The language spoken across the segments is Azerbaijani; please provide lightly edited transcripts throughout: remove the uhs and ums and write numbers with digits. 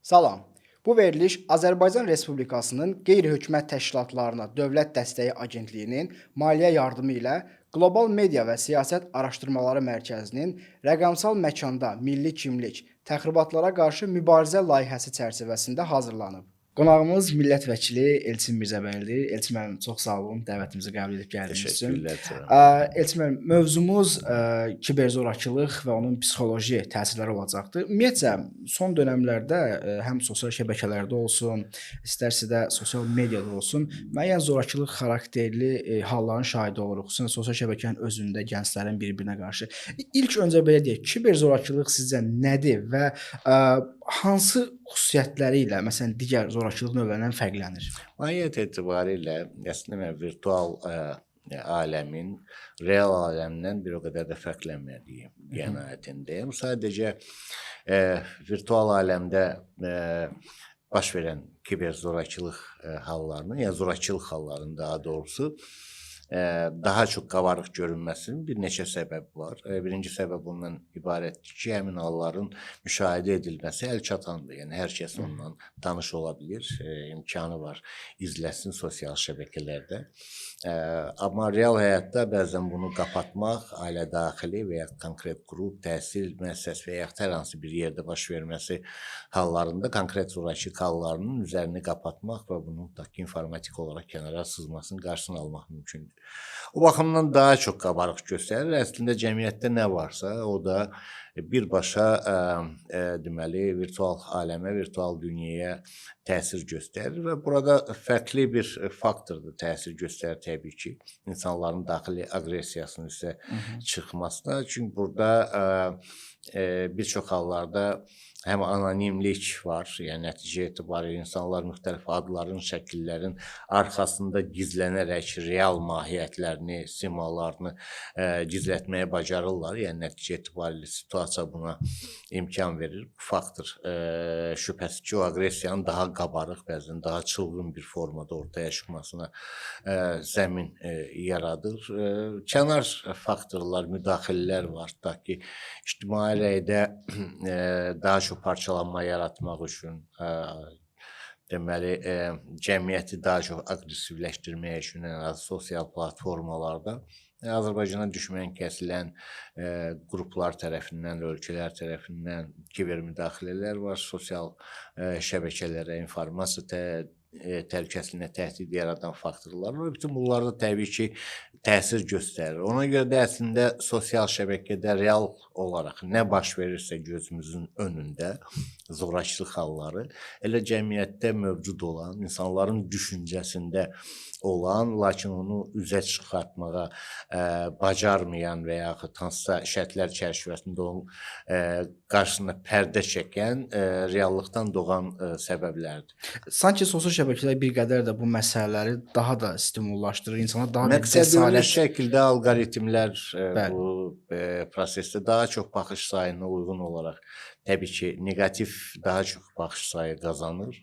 Salam. Bu veriliş Azərbaycan Respublikasının qeyri-hökumət təşkilatlarına Dövlət Dəstəyi Agentliyinin maliyyə yardımı ilə Qlobal Media və Siyasət Araşdırmaları Mərkəzinin rəqəmsal məkanda milli kimlik, təxribatlara qarşı mübarizə layihəsi çərçivəsində hazırlanıb. Qonağımız millət vəkili Elçin Mirzəbəylidir. Elçin müəllim, çox sağ olun dəvətimizi qəbul edib gəldiyiniz üçün. Təşəkkürlər canım. Elçin müəllim, mövzumuz kiberzorakılıq və onun psixoloji təsirləri olacaqdır. Ümumiyyətcə, son dönəmlərdə həm sosial şəbəkələrdə olsun, istərsə də sosial mediada olsun, müəyyən zorakılıq xarakterli halların şahidi oluruq. Xüsusən sosial şəbəkənin özündə gənclərin bir-birinə qarşı. İlk öncə belə deyək, kiberzorakılıq sizcə nədir və hansı xüsusiyyətləri ilə, məsələn, digər zorakılıq növlərindən fərqlənir? Mahiyyət etibarilə əslində mən virtual aləmin real aləmdən bir o qədər də fərqlənmədiyi qənaətindəyim. Sadəcə virtual aləmdə baş verən kiberzorakılıq hallarının, ya zorakılıq hallarının daha doğrusu daha çox qabarıq görünməsinin bir neçə səbəbi var. Birinci səbəb ondan ibarətdir ki, həmin halların müşahidə edilməsi əlçatandır. Yəni hər kəs ondan tanış ola bilir, imkanı var, izləsin sosial şəbəkələrdə. Amma real həyatda bəzən bunu qapatmaq, ailə daxili və ya konkret qrup, təhsil müəssisəsi və ya hər hansı bir yerdə baş verməsi hallarında konkret zorakılıq hallarının üzərini qapatmaq və bunun informatik olaraq kənara sızmasının qarşısını almaq mümkündür. O baxımdan daha çox qabarıq göstərir. Əslində cəmiyyətdə nə varsa, o da birbaşa deməli virtual aləmə, virtual dünyaya təsir göstərir və burada fərqli bir faktordur təsir göstərir təbii ki, insanların daxili aqressiyasının üstə çıxmasına. Çünki burada bir çox hallarda həm anonimlik var, yəni nəticə etibarilə insanlar müxtəlif adların, şəkillərin arxasında gizlənərək real mahiyyətlərini, simalarını gizlətməyə bacarırlar. Yəni nəticə etibarilə situasiya buna imkan verir. Bu faktor şübhəsiz ki, o aqressiyanın daha qabarıq, bəzən daha çılğın bir formada ortaya çıxmasına zəmin yaradır. Kənar faktorlar, müdaxilələr var. Tutaq ki, ictimai rəydə daha çox parçalanma yaratmaq üçün, deməli, cəmiyyəti daha çox aqressivləşdirmək üçün sosial platformalarda Azərbaycana düşmən kəsilən qruplar tərəfindən, ölkələr tərəfindən kiber müdaxilələr var. Sosial şəbəkələrə, informasiya təhlükəsizliyinə təhdid yaradan faktorlar var. Bütün bunlar da təbii ki, təsir göstərir. Ona görə də əslində sosial şəbəkədə real olaraq nə baş verirsə gözümüzün önündə zorakılıq halları elə cəmiyyətdə mövcud olan, insanların düşüncəsində olan, lakin onu üzə çıxartmağa bacarmayan və yaxud hansısa şərtlər çərçivəsində onun qarşısına pərdə çəkən reallıqdan doğan səbəblərdir. Sanki sosial şəbəkələr bir qədər də bu məsələləri daha da stimullaşdırır, insanlar daha da Məqsədli şəkildə alqoritmlər Bəli. bu prosesdə daha çox baxış sayına uyğun olaraq təbii ki, negativ daha çox baxış sayı qazanır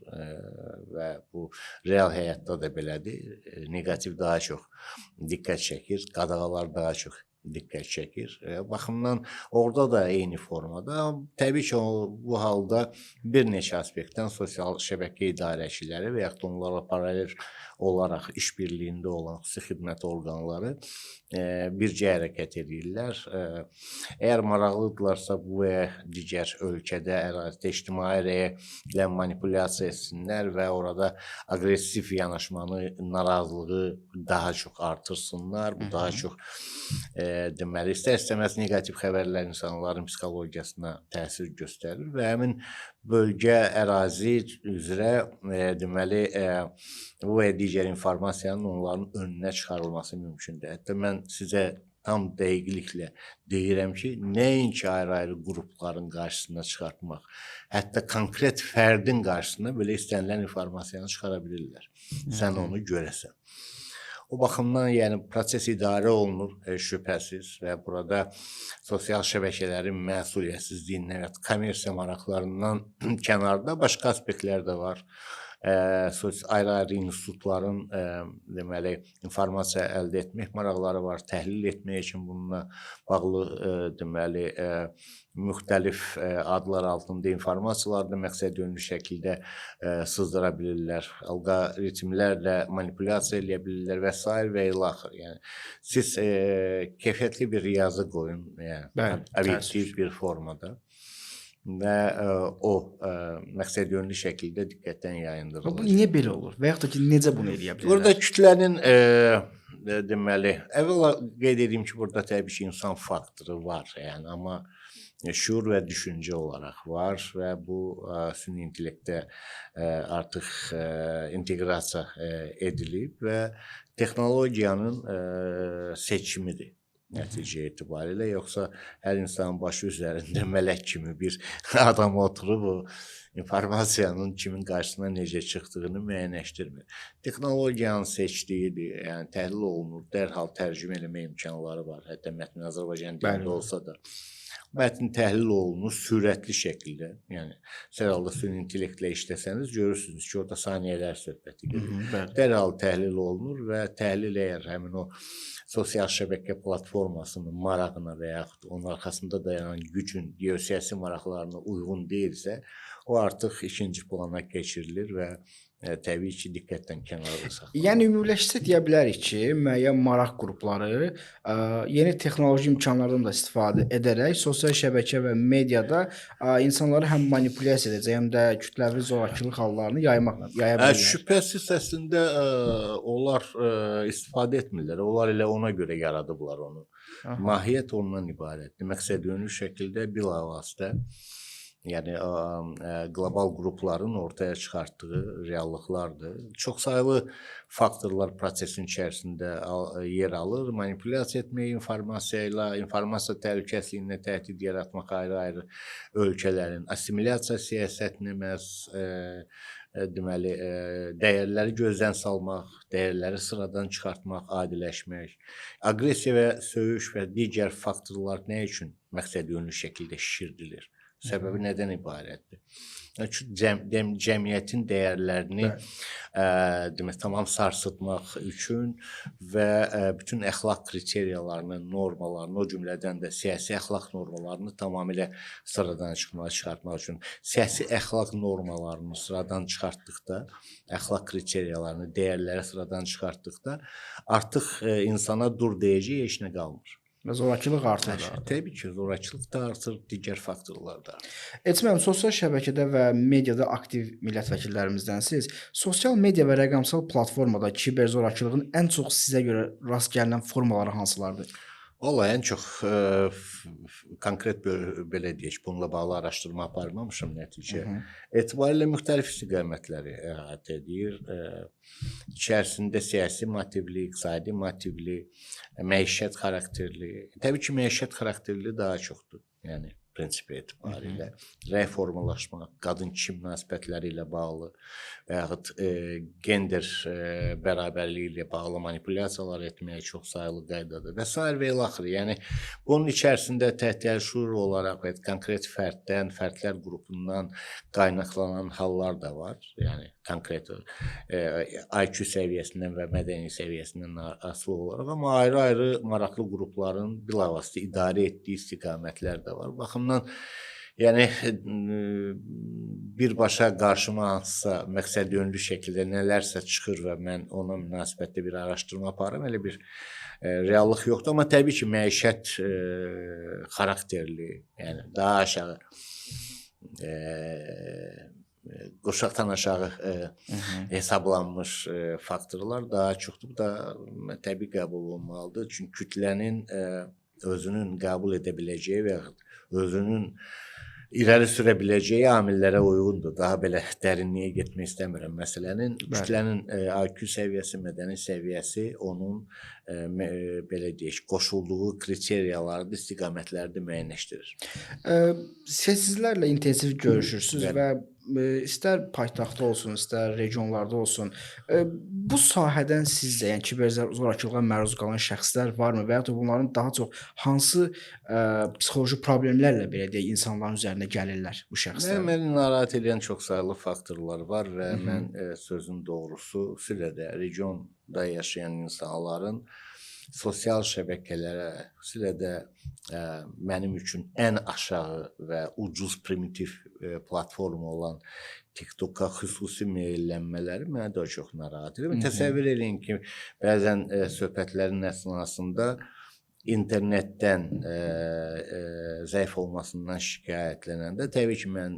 və bu real həyatda da belədir. Negativ daha çox diqqət çəkir, qadağalar daha çox diqqət çəkir. Baxımdan orada da eyni formada. Təbii ki, bu halda bir neçə aspektdən sosial şəbəkə idarəçiləri və yaxud onlarla paralel olaraq işbirliyində olan xüsusi xidmət orqanları bircə hərəkət edirlər. Əgər maraqlıdırlarsa bu və digər ölkədə, ərazidə ictimai rəylə manipulyasiya etsinlər və orada aqressiv yanaşmanı, narazılığı daha çox artırsınlar. Bu daha çox deməli, istər-istəməz negativ xəbərlər insanların psixologiyasına təsir göstərir və həmin bölgə, ərazi üzrə deməli, bu və digər informasiyanın onların önünə çıxarılması mümkündür. Hətta mən sizə tam dəqiqliklə deyirəm ki, nəinki ayrı-ayrı qrupların qarşısına çıxartmaq, hətta konkret fərdin qarşısına belə istənilən informasiyanı çıxara bilirlər. Sən onu görəsən. O baxımdan, yəni, proses idarə olunur şübhəsiz və burada sosial şəbəkələrin məsuliyyətsizliyindən və kommersiya maraqlarından kənarda başqa aspektlər də var. ayrı-ayrı institutların deməli informasiya əldə etmək maraqları var, təhlil etmək üçün bununla bağlı deməli müxtəlif adlar altında informasiyaları da məqsədyönlü şəkildə sızdıra bilirlər, alqoritmlərlə manipulyasiya edə bilirlər və s. və ilaxır. Yəni siz keyfiyyətli bir yazı qoyun, yəni obyektiv bir formada və o məqsədyönlü şəkildə diqqətdən yayındırılır. Bu niyə belə olur? Və yaxud da ki, necə bunu edə bilərlər? Burada kütlənin deməli, əvvəla qeyd edeyim ki, burada təbii ki, insan faktoru var, yəni amma şuur və düşüncə olaraq var və bu süni intellektdə artıq inteqrasiya edilib və texnologiyanın seçimidir nəticə etibarilə, yoxsa hər insanın başı üzərində mələk kimi bir adam oturub o informasiyanın kimin qarşısına necə çıxdığını müəyyənləşdirmir. Texnologiyanın seçdiyidir, yəni təhlil olunur, dərhal tərcümə eləmə imkanları var, hətta mətn Azərbaycan dilində olsa da. Mətn təhlil olunur sürətli şəkildə, yəni hər halda süni intellektlə işləsəniz görürsünüz ki, orada saniyələr söhbəti gedir. Dərhal təhlil olunur və təhlil əgər həmin o sosial şəbəkə platformasının marağına və yaxud onun arxasında dayanan gücün geosiyasi maraqlarına uyğun deyilsə, o artıq ikinci plana keçirilir və təbii ki, diqqətdən kənarda saxlanılır. Yəni ümumiləşdirsə deyə bilərik ki, müəyyən maraq qrupları yeni texnoloji imkanlardan da istifadə edərək sosial şəbəkə və mediada insanları həm manipulyasiya edəcək, həm də kütləvi zorakılıq hallarını yaya bilirlər. Şübhəsiz əslində onlar istifadə etmirlər. Onlar elə ona görə yaradıblar onu. Mahiyyət ondan ibarətdir. Məqsədyönlü şəkildə bilavasitə yəni qlobal qrupların ortaya çıxartdığı reallıqlardır. Çoxsaylı faktorlar prosesin içərisində yer alır. Manipulyasiya etmək informasiya ilə, informasiya təhlükəsizliyinə təhdid yaratmaq ayrı-ayrı ölkələrin assimilyasiya siyasətini məhz deməli dəyərləri gözdən salmaq, dəyərləri sıradan çıxartmaq, adiləşmək, aqressiya və söyüş və digər faktorlar nə üçün məqsədyönlü şəkildə şişirdilir? Səbəbi nədən ibarətdir? Çünki cəmiyyətin dəyərlərini demək, tamam sarsıtmaq üçün və bütün əxlaq kriteriyalarını, normalarını, o cümlədən də siyasi əxlaq normalarını tamamilə sıradan çıxartmaq üçün. Siyasi əxlaq normalarını sıradan çıxartdıqda, əxlaq kriteriyalarını, dəyərləri sıradan çıxartdıqda artıq insana dur deyəcək heç nə qalmır. Və zorakılıq artır. Təbii ki, zorakılıq da artır, digər faktorlar da artır. Elçin müəllim, sosial şəbəkədə və mediada aktiv millət vəkillərimizdənsiz. Sosial media və rəqəmsal platformada kiber zorakılığın ən çox sizə görə rast gəlinən formaları hansılardır? Vallahi ən çox konkret belə deyək, bununla bağlı araşdırma aparmamışam nəticə. Etibarilə müxtəlif istiqamətləri əhatə edir. İçərisində siyasi motivli, iqtisadi motivli, məişət xarakterli. Təbii ki, məişət xarakterli daha çoxdur. Yəni prinsipi etibarilə rəy formalaşmaq, qadın-kişi münasibətləri ilə bağlı və yaxud gender bərabərliyi ilə bağlı manipulyasiyalar etməyə çox sayılı qaydadır və s. və ilaxır. Yəni bunun içərisində təhdidşur olaraq və konkret fərddən, fərdlər qrupundan qaynaqlanan hallar da var. Yəni konkret IQ səviyyəsindən və mədəni səviyyəsindən asılı olaraq, amma ayrı-ayrı maraqlı qrupların bilavasitə idarə etdiyi istiqamətlər də var. Baxımdan yəni birbaşa qarşıma hansısa məqsədyönlü şəkildə nələrsə çıxır və mən ona münasibətdə bir araşdırma aparıram, elə bir reallıq yoxdur. Amma təbii ki, məişət xarakterli, yəni daha aşağı qoşaqdan aşağı hesablanmış faktorlar daha çoxdur. Bu da təbii qəbul olunmalıdır. Çünki kütlənin özünün qəbul edə biləcəyi və özünün irəli sürə biləcəyi amillərə uyğundur. Daha belə dərinliyə getmək istəmirəm məsələnin. Kütlənin IQ səviyyəsi, mədəni səviyyəsi onun belə deyək, qoşulduğu kriteriyaları, istiqamətləri də müəyyənləşdirir. Sizlərlə intensiv görüşürsünüz və istər paytaxtda olsun, istər regionlarda olsun, bu sahədən sizcə, yəni kiber zorakılığa məruz qalan şəxslər varmı və ya da bunların daha çox hansı psixoloji problemlərlə belə deyək insanların üzərinə gəlirlər bu şəxslər? Məni narahat edən çoxsaylı faktorlar var və mən sözün doğrusu xüsusilə də regionda yaşayan insanların sosial şəbəkələrə, xüsusilə də mənim üçün ən aşağı və ucuz primitiv platforma olan TikToka xüsusi meyllənmələri məni də çox narahat edir. Təsəvvür edin ki, bəzən söhbətlərin əsnasında internetdən zəif olmasından şikayətlənəndə təbii ki, mən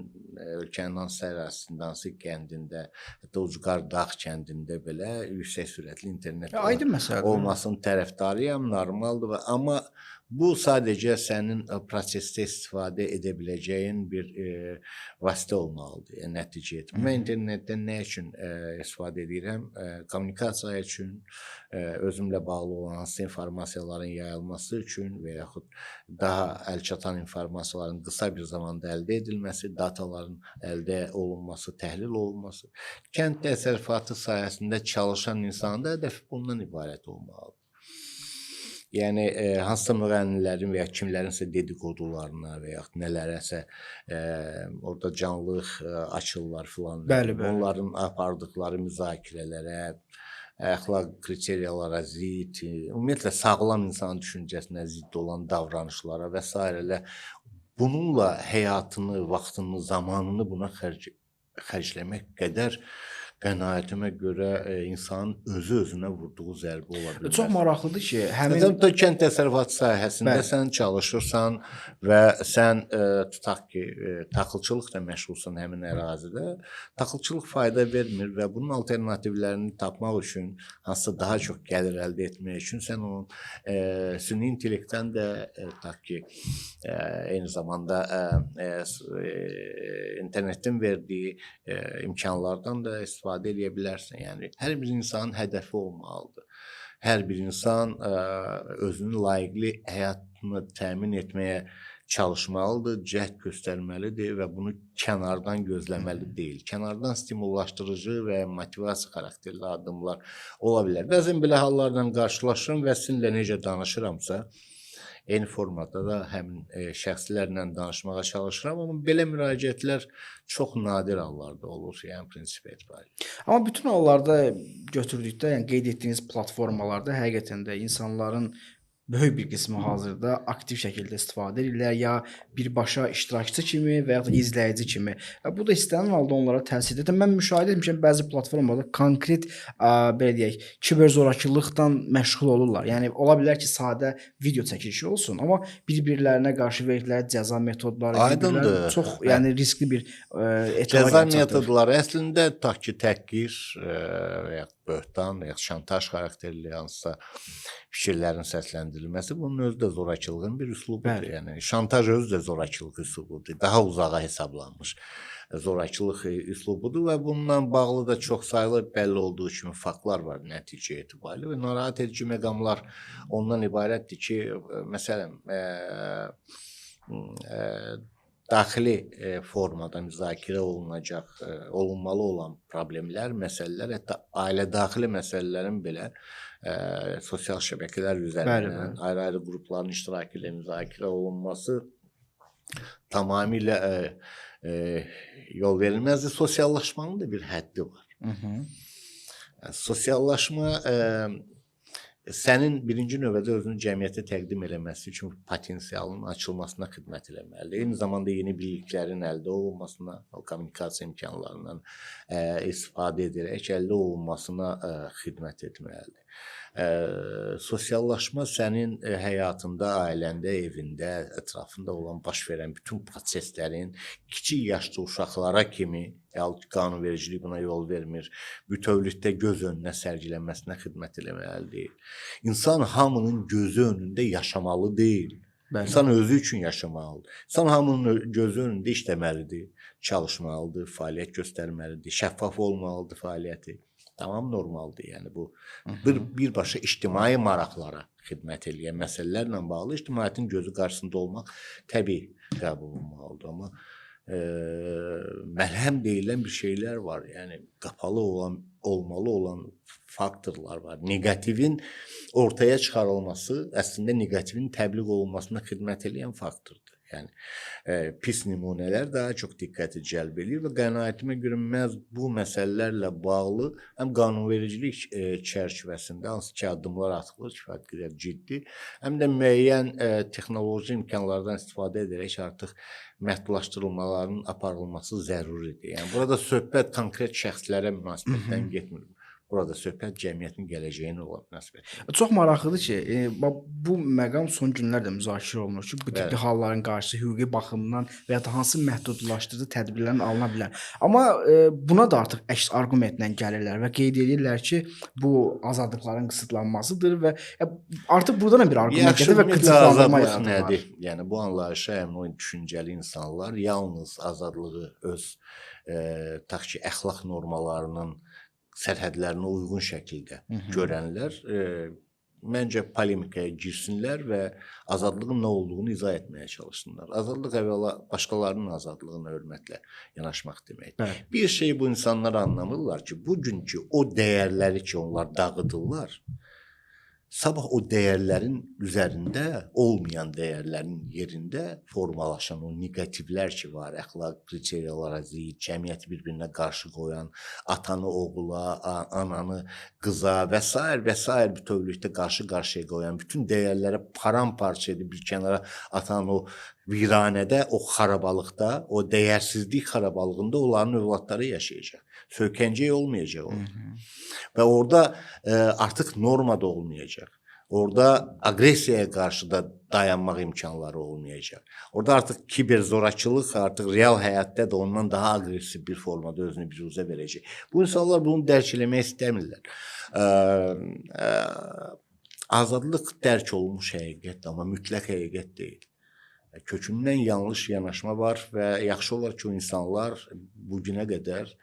ölkənin hansısa ərazisində, hansı kəndində, hətta Ucqar Dağ kəndində belə yüksək sürətli internet Aydın məsələdir. olmasının tərəfdarıyam, normaldır. Amma bu sadəcə sənin prosesdə istifadə edə biləcəyin bir vasitə olmalıdır, nəticə etmə. Mən internetdən nə üçün istifadə edirəm? Kommunikasiya üçün, özümlə bağlı olan hansı informasiyaların yayılması üçün və yaxud daha əlçatan informasiyaların qısa bir zamanda əldə edilməsi, dataların əldə olunması, təhlil olunması. Kənd təsərrüfatı sahəsində çalışan insanın da hədəfi bundan ibarət olmalıdır. Yəni hansısa müğənnilərin və ya kimlərinsə dedikodularına və yaxud nələrəsə orada canlılıq açırlar filan. Bəli, bəli. Onların apardıqları müzakirələrə, əxlaq kriteriyalara zidd, ümumiyyətlə sağlam insan düşüncəsinə zidd olan davranışlara və s. bununla həyatını, vaxtını, zamanını buna xərcləmək qədər qənaətimə görə insanın özü-özünə vurduğu zərbə ola bilər. Çox maraqlıdır ki, həmin Məsələn, kənd təsərrüfatı sahəsində Bəli. sən çalışırsan və sən tutaq ki, taxılçılıqla məşğulsan həmin ərazidə, taxılçılıq fayda vermir və bunun alternativlərini tapmaq üçün, hansısa daha çox gəlir əldə etmək üçün sən onun süni intellektdən də tutaq ki, eyni zamanda internetin verdiyi imkanlardan da istifadə edə bilərsən. Yəni hər bir insanın hədəfi olmalıdır. Hər bir insan özünün layiqli həyatını təmin etməyə çalışmalıdır, cəhd göstərməlidir və bunu kənardan gözləməli deyil. Kənardan stimullaşdırıcı və motivasiya xarakterli addımlar ola bilər. Bəzən belə hallarla qarşılaşıram və sizinlə necə danışıramsa, eyni formada da həmin şəxslərlə danışmağa çalışıram, amma belə müraciətlər çox nadir hallarda olur, yəni prinsip etibarilə. Amma bütün hallarda götürdükdə, yəni qeyd etdiyiniz platformalarda həqiqətən də insanların böyük bir qismi hazırda aktiv şəkildə istifadə edirlər, ya birbaşa iştirakçı kimi və ya da izləyici kimi. Bu da istənilən halda onlara təsir edir. Mən müşahidə etmişəm bəzi platformalarda konkret belə deyək, kiber zorakılıqdan məşğul olurlar. Yəni ola bilər ki, sadə video çəkilişi olsun, amma bir-birlərinə qarşı verdikləri cəza metodları Aydındır. çox yəni riskli bir etaba Cəza gəlib çatır. metodları əslində tutaq ki, təhqir və ya böhtan və ya şantaj xarakterli hansısa fikirlərin səsləndirilməsi bunun özü də zorakılığın bir üslubudur. Bəli. Yəni şantaj özü də zorakılıq üslubudur. Daha uzağa hesablanmış zorakılıq üslubudur və bununla bağlı da çoxsaylı bəlli olduğu kimi faktlar var nəticə etibarilə və narahat edici məqamlar ondan ibarətdir ki, məsələn, daxili formada müzakirə olunmalı olan problemlər, məsələlər, hətta ailə daxili məsələlərin belə sosial şəbəkələr üzərindən ayrı-ayrı qrupların iştirakı ilə müzakirə olunması tamamilə yol verilməzdir. Sosiallaşmanın da bir həddi var. Sosiallaşma sənin birinci növbədə özünü cəmiyyətə təqdim eləməsi üçün potensialın açılmasına xidmət eləməlidir. Eyni zamanda yeni biliklərin əldə olunmasına, kommunikasiya imkanlarından istifadə edərək əldə olunmasına xidmət etməlidir. Sosiallaşma sənin həyatında, ailəndə, evində, ətrafında olan baş verən bütün proseslərin kiçik yaşlı uşaqlara kimi qanunvericilik buna yol vermir, bütövlükdə göz önünə sərgilənməsinə xidmət eləməlidir. İnsan hamının gözü önündə yaşamalı deyil. Bəli. İnsan özü üçün yaşamalıdır. İnsan hamının gözü önündə işləməlidir, çalışmalıdır, fəaliyyət göstərməlidir, şəffaf olmalıdır fəaliyyəti. Tamam normaldır. Yəni bu birbaşa ictimai maraqlara xidmət eləyən məsələlərlə bağlı ictimaiyyətin gözü qarşısında olmaq təbii qəbul olunmalıdır. Amma məlhəm deyilən bir şeylər var. Yəni qapalı olmalı olan faktorlar var. Neqativin ortaya çıxarılması əslində neqativin təbliğ olunmasına xidmət edən faktordur. Yəni pis nümunələr daha çox diqqəti cəlb eləyir və qənaətimə görə məhz bu məsələlərlə bağlı həm qanunvericilik çərçivəsində hansı ki addımlar atılır kifayət qədər ciddi, həm də müəyyən texnoloji imkanlardan istifadə edərək artıq məhdudlaşdırılmaların aparılması zəruridir. Yəni burada söhbət konkret şəxslərə münasibətdən getmir. Burada söhbət cəmiyyətin gələcəyinə olan münasibətdən. Çox maraqlıdır ki, bu məqam son günlərdə müzakirə olunur ki, bu tipli halların qarşısı hüquqi baxımdan və ya da hansı məhdudlaşdırıcı tədbirlərin alına bilər. Amma buna da artıq əks arqumentlə gəlirlər və qeyd edirlər ki, bu azadlıqların qısıtlanmasıdır və artıq burada da bir arqument gəlir və qısıtlandırma yaradırlar. Nədir? Yəni bu anlayışa həmin o düşüncəli insanlar yalnız azadlığı öz tutaq ki, əxlaq normalarının sərhədlərinə uyğun şəkildə görənlər məncə polemikaya girsinlər və azadlığın nə olduğunu izah etməyə çalışsınlar. Azadlıq əvvəla başqalarının azadlığına hörmətlə yanaşmaq deməkdir. Bir şey bu insanlar anlamırlar ki, bugünkü o dəyərləri ki, onlar dağıdırlar, sabah o dəyərlərin üzərində olmayan dəyərlərin yerində formalaşan o neqativlər ki var, əxlaq kriteriyalara zidd, cəmiyyəti bir-birinə qarşı qoyan, atanı oğula, ananı qıza və s. bütövlükdə qarşı-qarşıya qoyan, bütün dəyərlərə paramparça edib bir kənara atan o viranədə, o xarabalıqda, o dəyərsizlik xarabalığında onların övladları yaşayacaq. Söykəncək olmayacaq orada. Və orada artıq norma da olmayacaq. Orada aqressiyaya qarşı da dayanmaq imkanları olmayacaq. Orada artıq kiberzorakılıq artıq real həyatda da ondan daha aqressiv bir formada özünü biruzə verəcək. Bu insanlar bunu dərk eləmək istəmirlər. Azadlıq dərk olunmuş həqiqətdir, amma mütləq həqiqət deyil. Kökündən yanlış yanaşma var və yaxşı olar ki, o insanlar bu günə qədər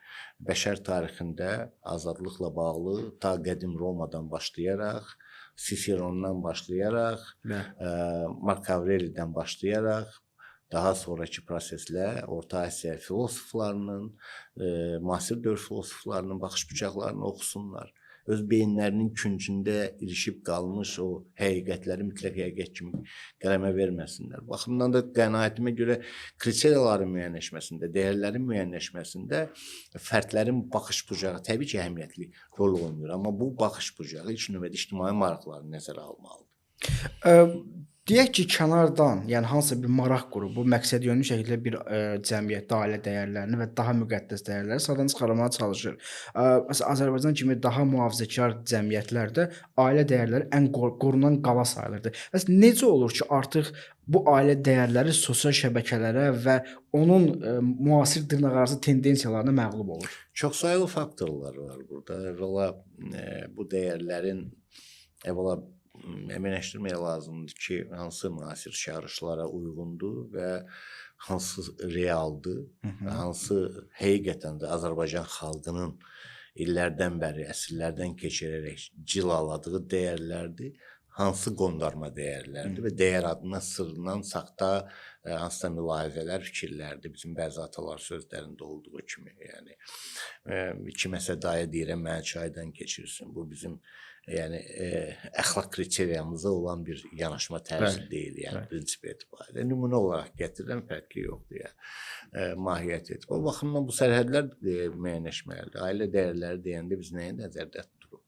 bəşər tarixində azadlıqla bağlı ta qədim Romadan başlayaraq, Siserondan başlayaraq, Mark Aureli'dən başlayaraq, daha sonraki proseslə Orta Asiya filosoflarının, müasir dövr filosoflarının baxış bucaqlarını oxusunlar. Öz beyinlərinin küncündə ilişib qalmış o həqiqətləri mütləq həqiqət kimi qələmə verməsinlər. Baxımdan da qənaətimə görə kriteriyaların müəyyənləşməsində, dəyərlərin müəyyənləşməsində fərdlərin baxış bucağı təbii ki, əhəmiyyətli rol oynayır. Amma bu baxış bucağı ilk növbədə ictimai maraqları nəzərə almalıdır. Deyək ki, kənardan, yəni hansısa bir maraq qrupu məqsədyönlü şəkildə bir cəmiyyətdə ailə dəyərlərini və daha müqəddəs dəyərləri sıradan çıxarmağa çalışır. Məsələn, Azərbaycan kimi daha mühafizəkar cəmiyyətlərdə ailə dəyərləri ən qorunan qala sayılırdı. Bəs necə olur ki, artıq bu ailə dəyərləri sosial şəbəkələrə və onun müasir dırnaqarası tendensiyalarına məğlub olur? Çoxsaylı faktorlar var burada. Əvvəla bu dəyərlərin əminləşdirmək lazımdır ki, hansı müasir çağırışlara uyğundur və hansı realdır, hansı həqiqətən də Azərbaycan xalqının illərdən bəri, əsrlərdən keçirərək cilaladığı dəyərlərdir, hansı qondarma dəyərlərdir və dəyər adına sırrından saxta hansısa mülahizələr, fikirlərdir. Bizim bəzi atalar sözlərində olduğu kimi, yəni kiməsə dayə deyirəm, mənə çaydan keçirsin. Bu bizim əxlaq kriteriyanımıza olan bir yanaşma tərzi deyil, yəni prinsip etibarilə. Nümunə olaraq gətirirəm, fərqi yoxdur, yəni mahiyyət etibarilə. O baxımdan bu sərhədlər müəyyənləşməlidir. Ailə dəyərləri deyəndə biz nəyə nəzərdə tuturuq?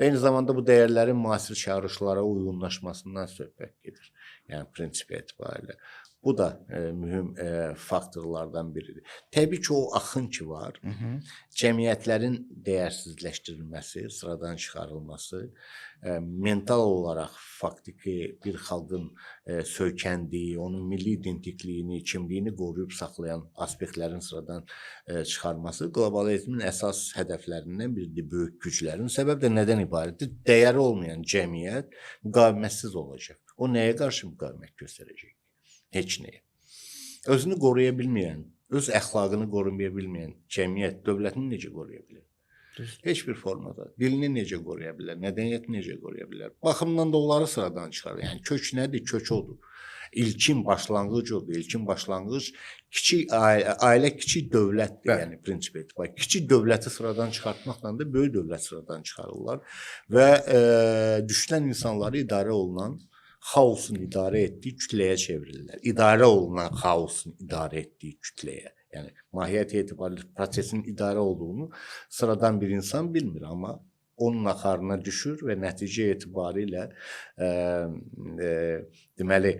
Eyni zamanda bu dəyərlərin müasir çağırışlara uyğunlaşmasından söhbət gedir, yəni prinsip etibarilə. Bu da mühüm faktorlardan biridir. Təbii ki, o axın ki var, cəmiyyətlərin dəyərsizləşdirilməsi, sıradan çıxarılması, mental olaraq faktiki bir xalqın söykəndiyi, onun milli identikliyini, kimliyini qoruyub saxlayan aspektlərin sıradan çıxarması qlobalizmin əsas hədəflərindən biridir, böyük güclərin. Səbəb də nədən ibarətdir? Dəyəri olmayan cəmiyyət müqavimətsiz olacaq. O nəyə qarşı müqavimət göstərəcək? Heç nəyə. Özünü qoruya bilməyən, öz əxlaqını qorumaya bilməyən cəmiyyət dövlətini necə qoruya bilər? Heç bir formada. Dilini necə qoruya bilər? Mədəniyyətini necə qoruya bilər? Baxımdan da onları sıradan çıxarır. Yəni kök nədir? Kök odur. ilkin başlanğıc odur. İlkin başlanğıc kiçik ailə kiçik dövlətdir. Bəli. Yəni prinsip etibarı. Kiçik dövləti sıradan çıxartmaqla da böyük dövlət sıradan çıxarırlar və düşünən insanları idarə olunan xaosun idarə etdiyi kütləyə çevirirlər. İdarə olunan xaosun idarə etdiyi kütləyə. Yəni mahiyyət etibarilə prosesin idarə olduğunu sıradan bir insan bilmir, amma onun axarına düşür və nəticə etibarilə deməli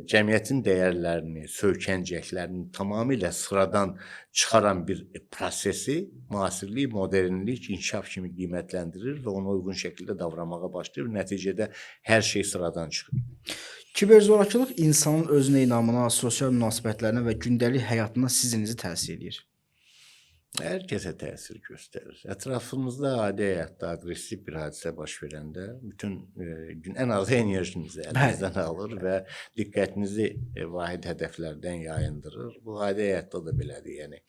cəmiyyətin dəyərlərini, söykəncəklərini tamamilə sıradan çıxaran bir prosesi müasirlik, modernlik, inkişaf kimi qiymətləndirir və ona uyğun şəkildə davranmağa başlayır. Nəticədə hər şey sıradan çıxır. Kiberzorakılıq insanın özünə inamına, sosial münasibətlərinə və gündəlik həyatına sizin necə təsir edir? Hər kəsə təsir göstərir. Ətrafımızda adi həyatda aqressiv bir hadisə baş verəndə bütün gün ən azı enerjinizi əlinizdən alır və diqqətinizi vahid hədəflərdən yayındırır. Bu adi həyatda da belədir. Yəni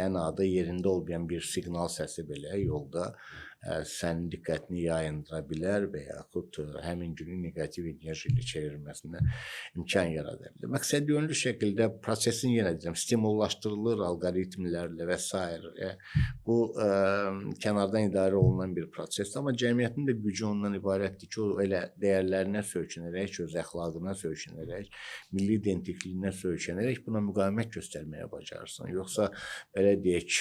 ən adi yerində olmayan bir siqnal səsi belə yolda sənin diqqətini yayındıra bilər və yaxud həmin günün neqativ enerji ilə çevrilməsinə imkan yarada bilər. Məqsədyönlü şəkildə prosesin yenə deyirəm, stimullaşdırılır alqoritmlərlə və s. Bu kənardan idarə olunan bir prosesdir, amma cəmiyyətin də gücü ondan ibarətdir ki, o elə dəyərlərinə söykənərək, öz əxlaqına söykənərək, milli identikliyinə söykənərək buna müqavimət göstərməyə bacarırsan. Yoxsa belə deyək,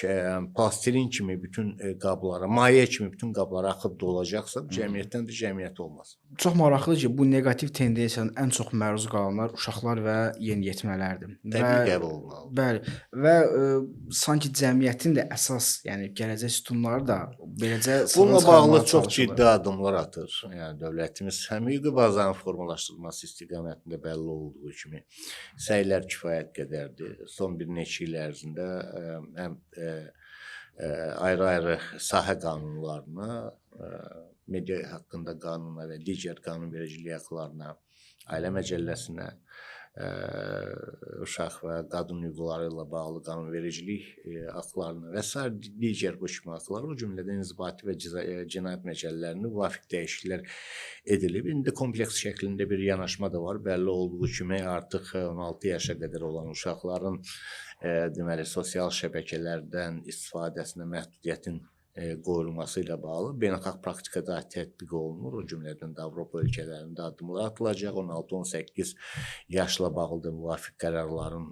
plastilin kimi bütün qablara, maye kimi bütün qablara axıb dolacaqsa, cəmiyyətdən də cəmiyyət olmaz. Çox maraqlıdır ki, bu neqativ tendensiyanın ən çox məruz qalanlar uşaqlar və yeniyetmələrdir. Təbii qəbul olmalı. Bəli. Və sanki cəmiyyətin də əsas, yəni gələcək sütunları da beləcə bununla bağlı çox ciddi addımlar atır. Yəni dövlətimiz həm hüquqi bazanın formalaşdırılması istiqamətində bəlli olduğu kimi səylər kifayət qədərdir. Son bir neçə il ərzində həm ayrı-ayrı sahə qanunlarına, media haqqında qanuna və digər qanunvericilik haqlarına, Ailə Məcəlləsinə, uşaq və qadın hüquqları ilə bağlı qanunvericilik haqlarına və s. digər bu kimi haqlar, o cümlədən inzibati və cinayət məcəllələrində müvafiq dəyişikliklər edilib. İndi kompleks şəklində bir yanaşma da var. Bəlli olduğu kimi artıq 16 yaşa qədər olan uşaqların deməli sosial şəbəkələrdən istifadəsinə məhdudiyyətin qoyulması ilə bağlı beynəlxalq praktikada tətbiq olunur. O cümlədən də Avropa ölkələrində addımlar atılacaq. 16-18 yaşla bağlı da müvafiq qərarların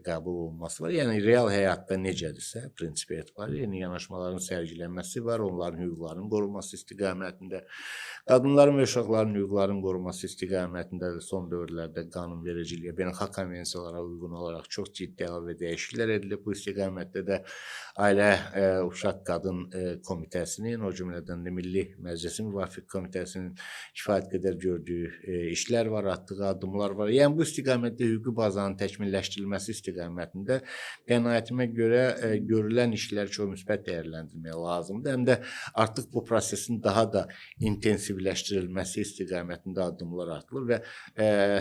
qəbul olunması var. Yəni real həyatda necədirsə, prinsipi etibarilə yeni yanaşmaların sərgilənməsi var. Onların hüquqlarının qorunması istiqamətində, qadınların və uşaqların hüquqlarının qorunması istiqamətində də son dövrlərdə qanunvericiliyə, beynəlxalq konvensiyalara uyğun olaraq çox ciddi əlavə dəyişikliklər edilib. Bu istiqamətdə də Ailə, Uşaq, Qadın Komitəsinin, o cümlədən də Milli Məclisin Müvafiq Komitəsinin kifayət qədər gördüyü işlər var, atdığı addımlar var. Yəni bu istiqamətdə hüquqi bazanın təkmilləşdirilməsi istiqamətində qənaətimə görə görülən işlər çox müsbət dəyərləndirmək lazımdır. Həm də artıq bu prosesin daha da intensivləşdirilməsi istiqamətində addımlar atılır və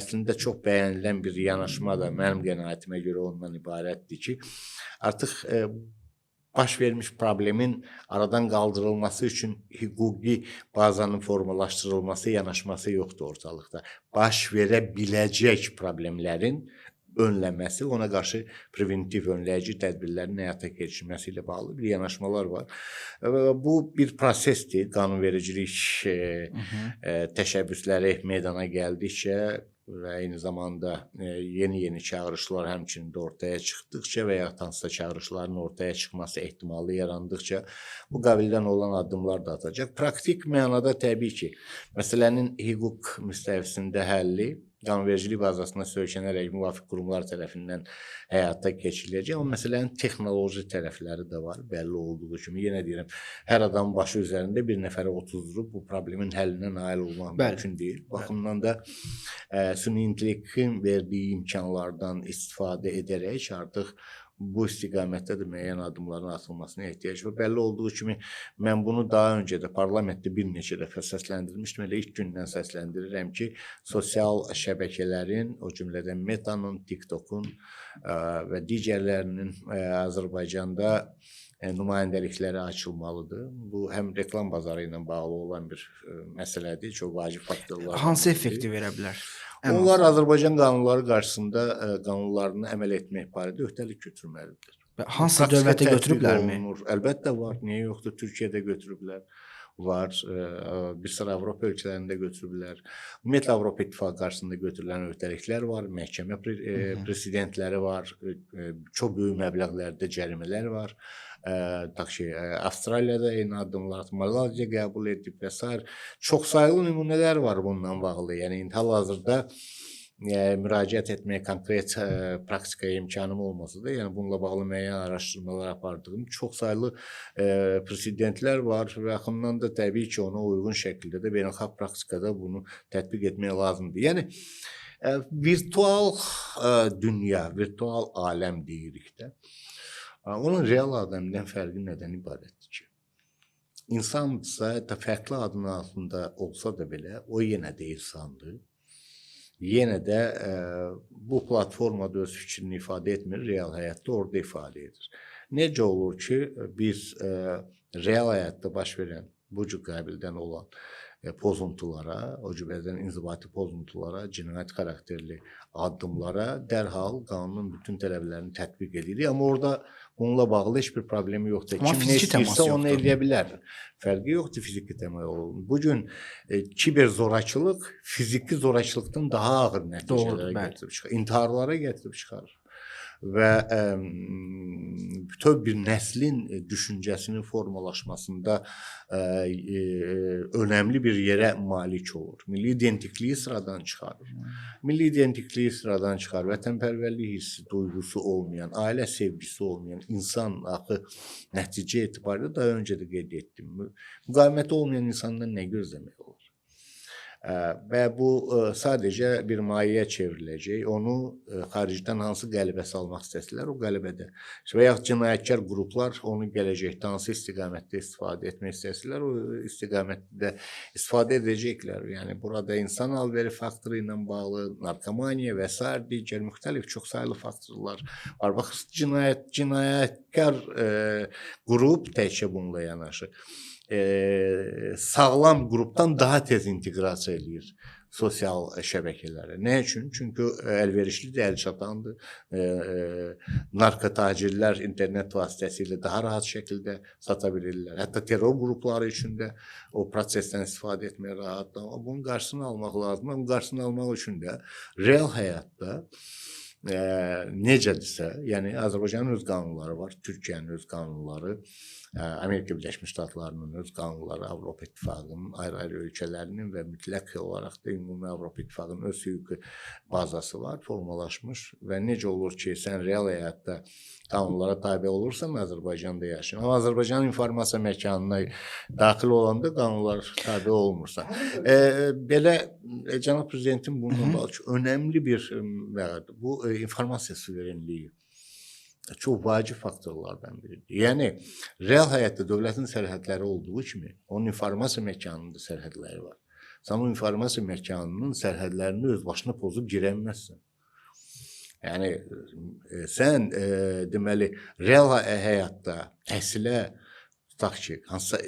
əslində çox bəyənilən bir yanaşma da mənim qənaətimə görə ondan ibarətdir ki, artıq baş vermiş problemin aradan qaldırılması üçün hüquqi bazanın formalaşdırılması, yanaşması yoxdur ortalıqda. Baş verə biləcək problemlərin önləməsi, ona qarşı preventiv önləyici tədbirlərin həyata keçirilməsi ilə bağlı bir yanaşmalar var. Bu bir prosesdir. Qanunvericilik təşəbbüsləri meydana gəldikcə və eyni zamanda yeni çağırışlar həmçinin də ortaya çıxdıqca və ya hansısa çağırışların ortaya çıxması ehtimalı yarandıqca bu qabildən olan addımlar da atacaq. Praktik mənada təbii ki, məsələnin hüquq müstəvisində həlli qanunvericilik bazasına söykənərək müvafiq qurumlar tərəfindən həyata keçiriləcək. Amma məsələnin texnoloji tərəfləri də var, bəlli olduğu kimi. Yenə deyirəm, hər adamın başı üzərində bir nəfərə otuzdurub bu problemin həllinə nail olmaq mümkün deyil. Baxımdan da süni intellektin verdiyi imkanlardan istifadə edərək artıq bu istiqamətdə də müəyyən addımların atılmasına ehtiyac var. Bəlli olduğu kimi, mən bunu daha öncə də parlamentdə bir neçə dəfə səsləndirmişdim. Elə ilk gündən səsləndirirəm ki, sosial şəbəkələrin, o cümlədən Metanın, TikTokun və digərlərinin Azərbaycanda nümayəndəlikləri açılmalıdır. Bu həm reklam bazarı ilə bağlı olan bir məsələdir, çox vacib faktorlardan Hansı biridir. effekti verə bilər? Onlar Azərbaycan qanunları qarşısında qanunlarını əməl etmək barədə öhdəlik götürməlidir. Hansı dövlətə götürüblərmi? Əlbəttə var, niyə yoxdur? Türkiyədə götürüblər. Var, bir sıra Avropa ölkələrində götürüblər. Ümumiyyətlə Avropa İttifaqı qarşısında götürülən öhdəliklər var, məhkəmə presidentləri var, çox böyük məbləğlərdə cərimələr var. Tak ki, Avstraliyada eyni addımlar, Malayziya qəbul edib və s. Çoxsaylı nümunələr var bununla bağlı. Yəni hal-hazırda müraciət etməyə konkret praktikaya imkanım olmasa da, yəni bununla bağlı müəyyən araşdırmalar apardığım çoxsaylı presidentlər var və yaxından da təbii ki, ona uyğun şəkildə də beynəlxalq praktikada bunu tətbiq etmək lazımdır. Yəni virtual dünya, virtual aləm deyirik də. Onun real aləmdən fərqi nədən ibarətdir ki? İnsandırsa, hətta fərqli adının altında olsa da belə, o yenə də insandır. Yenə də bu platformada öz fikrini ifadə etmir, real həyatda orada ifadə edir. Necə olur ki, biz real həyatda baş verən bu cür qəbildən olan pozuntulara, o cümlədən inzibati pozuntulara, cinayət xarakterli addımlara dərhal qanunun bütün tələblərini tətbiq edirik. Amma orada bununla bağlı heç bir problemi yoxdur. Amma Kim nə istəyirsə onu yoxdur. edə bilər. Fərqi yoxdur fiziki təməl olur. Bugün kiber zorakılıq fiziki zorakılıqdan daha ağır nəticələrə gətirib çıxarır. İntiharlara gətirib çıxarır. Və bütöv bir nəslin düşüncəsinin formalaşmasında önəmli bir yerə malik olur. Milli identikliyi sıradan çıxarır. Milli identikliyi sıradan çıxarır. Vətənpərvərlik hissi, duyğusu olmayan, ailə sevgisi olmayan insan axı nəticə etibarilə daha öncə də qeyd etdim. Müqaviməti olmayan insandan nə gözləmək olur? Və bu sadəcə bir mayeyə çevriləcək. Onu xaricdən hansı qəlibə salmaq istəsələr, o qəlibədə. Və yaxud cinayətkar qruplar onu gələcəkdə hansı istiqamətdə istifadə etmək istəsələr, o istiqamətdə istifadə edəcəklər. Yəni burada insan alveri faktoru ilə bağlı, narkomaniya və s. digər müxtəlif çoxsaylı faktorlar var. Bax, cinayətkar qrup təkcə bununla yanaşı. Sağlam qrupdan daha tez inteqrasiya edir sosial şəbəkələrə. Nə üçün? Çünki əlverişlidir, əlçatandır. Narkotacirlər internet vasitəsilə daha rahat şəkildə sata bilirlər. Hətta terror qrupları üçün də o prosesdən istifadə etmək rahatdır. Amma bunun qarşısını almaq lazımdır. Bunun qarşısını almaq üçün də real həyatda necədirsə, yəni Azərbaycanın öz qanunları var, Türkiyənin öz qanunları, Amerika Birləşmiş Ştatlarının öz qanunları, Avropa İttifaqının ayrı-ayrı ölkələrinin və mütləq olaraq da ümumi Avropa İttifaqının öz hüquqi bazası var, formalaşmış və necə olur ki, sən real həyatda qanunlara tabe olursan, Azərbaycanda yaşayın. Amma Azərbaycan informasiya məkanına daxil olanda qanunlar tabe olmursan. Belə Cənab Prezidentin bununla bağlı önəmli bir vəqədir. Bu informasiya suverenliyi çox vacib faktorlardan biridir. Yəni, real həyatda dövlətin sərhədləri olduğu kimi, onun informasiya məkanının da sərhədləri var. Sən o informasiya məkanının sərhədlərini öz başına pozub girə bilməzsən. Yəni, sən deməli, real həyatda təhsilə, tutaq ki, hansısa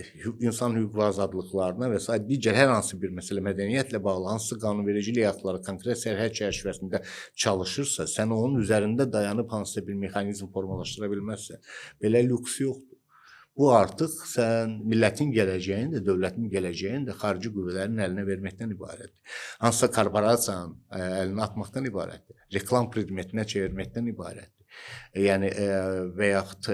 insan hüquq və azadlıqlarına və s. digər hər hansı bir məsələ mədəniyyətlə bağlı hansısa qanunvericilik aktları konkret sərhəd çərçivəsində çalışırsa, sən onun üzərində dayanıb hansısa bir mexanizm formalaşdıra bilməzsən. Belə lüks yoxdur. Bu artıq sən millətin gələcəyini də, dövlətin gələcəyini də xarici qüvvələrin əlinə verməkdən ibarətdir. Hansısa korporasiyanın əlinə atmaqdan ibarətdir. Reklam predmetinə çevirməkdən ibarətdir. Yəni və yaxud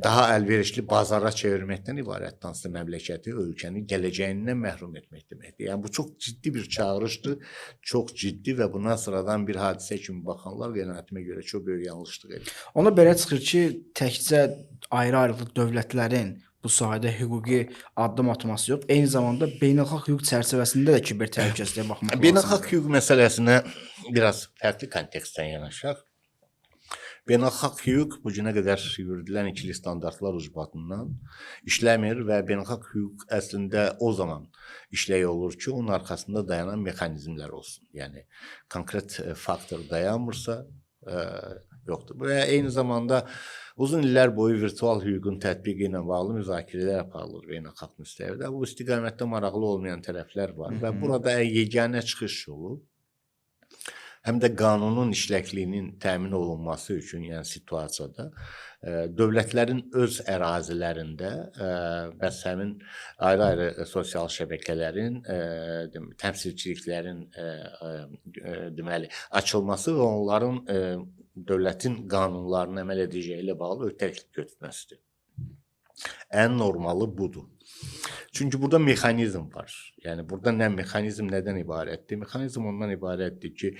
daha əlverişli bazara çevirməkdən ibarətdir hansısa məmləkəti, ölkəni gələcəyindən məhrum etmək deməkdir. Yəni bu çox ciddi bir çağırışdır, çox ciddi və buna sıradan bir hadisə kimi baxanlar qənaətimə görə çox böyük yanlışlıq edir. Ona belə çıxır ki, təkcə ayrı-ayrılıqlı dövlətlərin bu sahədə hüquqi addım atması yox, eyni zamanda beynəlxalq hüquq çərçivəsində də kiber təhlükəsizliyə baxmaq lazımdır. Beynəlxalq hüquq məsələsinə biraz fərqli kontekstdən yanaşaq. Beynəlxalq hüquq bu günə qədər yürüdülən ikili standartlar ucbatından işləmir və beynəlxalq hüquq əslində o zaman işləyə olur ki, onun arxasında dayanan mexanizmlər olsun. Yəni konkret faktor dayanmırsa, yoxdur. Və eyni zamanda uzun illər boyu virtual hüququn tətbiqi ilə bağlı müzakirələr aparılır beynəlxalq müstəvidə. Bu istiqamətdə maraqlı olmayan tərəflər var və burada yeganə çıxış yolu həm də qanunun işləkliyinin təmin olunması üçün, yəni situasiyada dövlətlərin öz ərazilərində bəs həmin ayrı-ayrı sosial şəbəkələrin, təmsilçiliklərin deməli açılması və onların dövlətin qanunlarına əməl edəcəyi ilə bağlı öhdəlik götürməsidir. Ən normalı budur. Çünki burada mexanizm var. Yəni burada nə mexanizm nədən ibarətdir? Mexanizm ondan ibarətdir ki,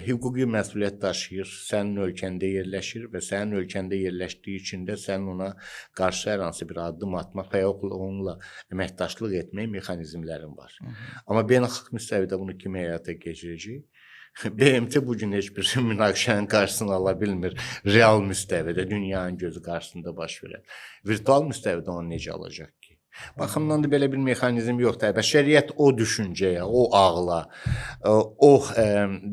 hüquqi məsuliyyət daşıyır, sənin ölkəndə yerləşir və sənin ölkəndə yerləşdiyi üçün də sənin ona qarşı hər hansı bir addım atmaq və ya onunla əməkdaşlıq etmək mexanizmlərin var. Amma beynəlxalq müstəvidə bunu kim həyata keçirəcək? BMT bugün heç bir münaqişənin qarşısını ala bilmir. Real müstəvidə, dünyanın gözü qarşısında baş verən. Virtual müstəvidə onu necə alacaq ki? Baxımdan da belə bir mexanizm yoxdur. Bəşəriyyət o düşüncəyə, o ağla, o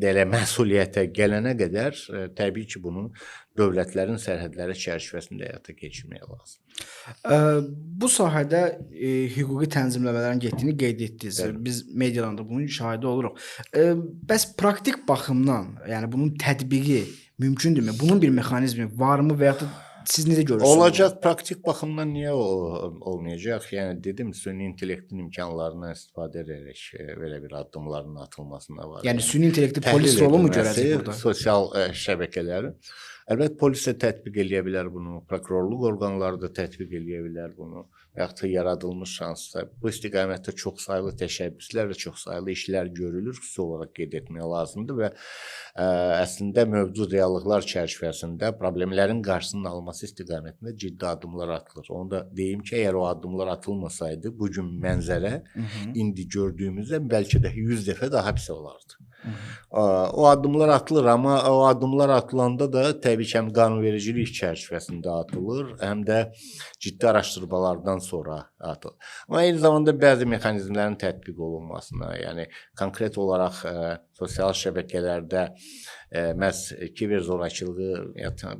belə məsuliyyətə gələnə qədər təbii ki, bunu dövlətlərin sərhədləri çərçivəsində həyata keçirmək lazımdır. Bu sahədə hüquqi tənzimləmələrin getdiyini qeyd etdiniz. Biz mediadan da bunun şahidi oluruq. Bəs praktik baxımdan, yəni bunun tətbiqi mümkündürmü? Bunun bir mexanizmi varmı və ya da siz necə görürsünüz? Olacaq, praktik baxımdan niyə olmayacaq? Yəni dedim, süni intellektin imkanlarından istifadə edərək belə bir addımların atılmasına var. Yəni süni intellekti polis rolu mu görəcək burada? Sosial şəbəkələri. Əlbəttə polis də tətbiq eləyə bilər bunu, prokurorluq orqanları da tətbiq eləyə bilər bunu. Və yaxud da yaradılmış şansda bu istiqamətdə çoxsaylı təşəbbüslər və çoxsaylı işlər görülür, xüsusi olaraq qeyd etmək lazımdır və əslində mövcud reallıqlar çərçivəsində problemlərin qarşısının alınması istiqamətində ciddi addımlar atılır. Onu da deyim ki, əgər o addımlar atılmasaydı, bu gün mənzərə indi gördüyümüzdə bəlkə də 100 dəfə daha pis olardı. O addımlar atılır, amma o addımlar atılanda da təbii ki, həm qanunvericilik çərçivəsində atılır, həm də ciddi araşdırmalardan sonra atılır. Amma eyni zamanda bəzi mexanizmlərin tətbiq olunmasına, yəni konkret olaraq sosial şəbəkələrdə məhz kiber zorakılığı,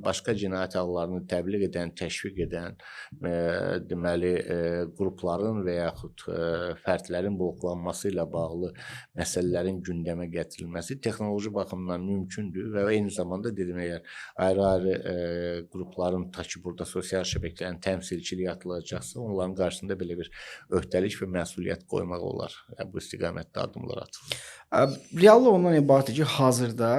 başqa cinayət hallarını təbliğ edən, təşviq edən deməli qrupların və yaxud fərdlərin bloklanması ilə bağlı məsələlərin gündəmə gətirilməsi texnoloji baxımdan mümkündür və eyni zamanda dedim, əgər ayrı-ayrı qrupların ta ki burada sosial şəbəkələrin təmsilçiliyi atılacaqsa, onların qarşısında belə bir öhdəlik və məsuliyyət qoymaq olar. Yəni, bu istiqamətdə addımlar atılır. Reallıq ondan ibarətdir ki, hazırda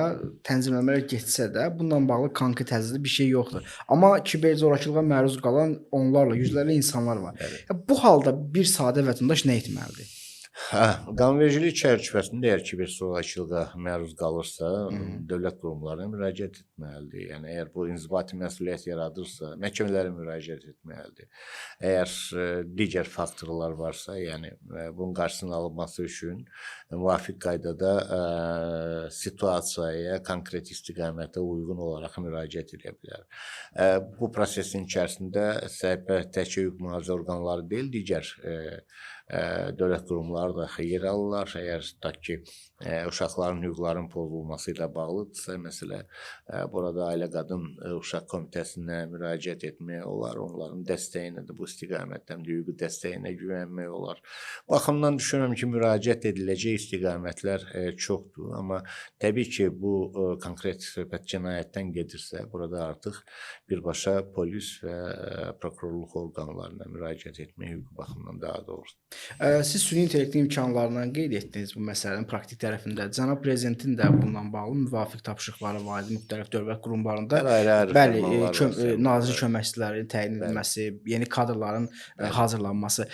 tənzimləmələr getsə də bununla bağlı konkret həzrdə bir şey yoxdur. Amma kiber zorakılığa məruz qalan onlarla, yüzlərlə insanlar var. Bu halda bir sadə vətəndaş nə etməlidir? Qanunvericilik çərçivəsində əgər kiber zorakılığa məruz qalırsa, dövlət qurumlarına müraciət etməlidir. Yəni əgər bu inzibati məsuliyyət yaradırsa, məhkəmələrə müraciət etməlidir. Əgər digər faktorlar varsa, yəni bunun qarşısının alınması üçün müvafiq qaydada situasiyaya, konkret istiqamətə uyğun olaraq müraciət edə bilər. Bu prosesin içərisində təkcə hüquq mühafizə orqanları deyil, digər dövlət qurumları da yer alırlar. Əgər tutaq ki, uşaqların hüquqlarının pozulması ilə bağlıdırsa, məsələ burada Ailə Qadın Uşaq Komitəsinə müraciət etmək olar, onların dəstəyinə də bu istiqamətdən hüquqi dəstəyinə güvənmək olar. Baxımdan düşünürəm ki, müraciət ediləcək istiqamətlər çoxdur, amma təbii ki, bu konkret söhbət cinayətdən gedirsə, burada artıq birbaşa polis və prokurorluq orqanlarına müraciət etmək hüquqi baxımdan daha doğrudur. Siz süni intellektin imkanlarından qeyd etdiniz bu məsələnin praktik tərəfində. Cənab Prezidentin də bununla bağlı müvafiq tapşırıqları var idi müxtəlif dövlət qurumlarında. Bəli, nazir köməkçilərin təyin edilməsi, yeni kadrların hazırlanması.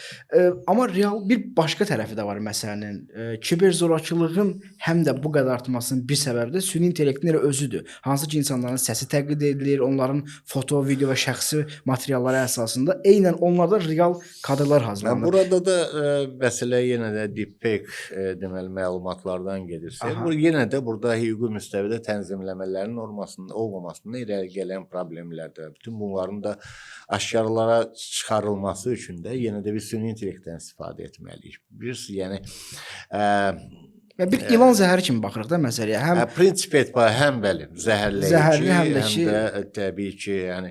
Amma real bir başqa tərəfi də var məsələnin. Kiber zorakılığın həm də bu qədər artmasının bir səbəbi də süni intellektin elə özüdür. Hansı ki, insanların səsi təqlid edilir, onların foto, video və şəxsi materialları əsasında eynən onlarda real kadrlar hazırlanır. Burada da məsələ yenə də deepfake deməli məlumatlardan gedirsə, bu yenə də burada hüquqi müstəvidə tənzimləmələrin olmamasında irəli gələn problemlərdir. Bütün bunların da aşkarlara çıxarılması üçün də yenə də biz süni intellektdən istifadə etməliyik. Yəni Və bir ilan zəhəri kimi baxırıq da məsələyə. Həm Prinsip etibarı həm bəli zəhərləyici, zəhərli, həm də həm ki də təbii ki, yəni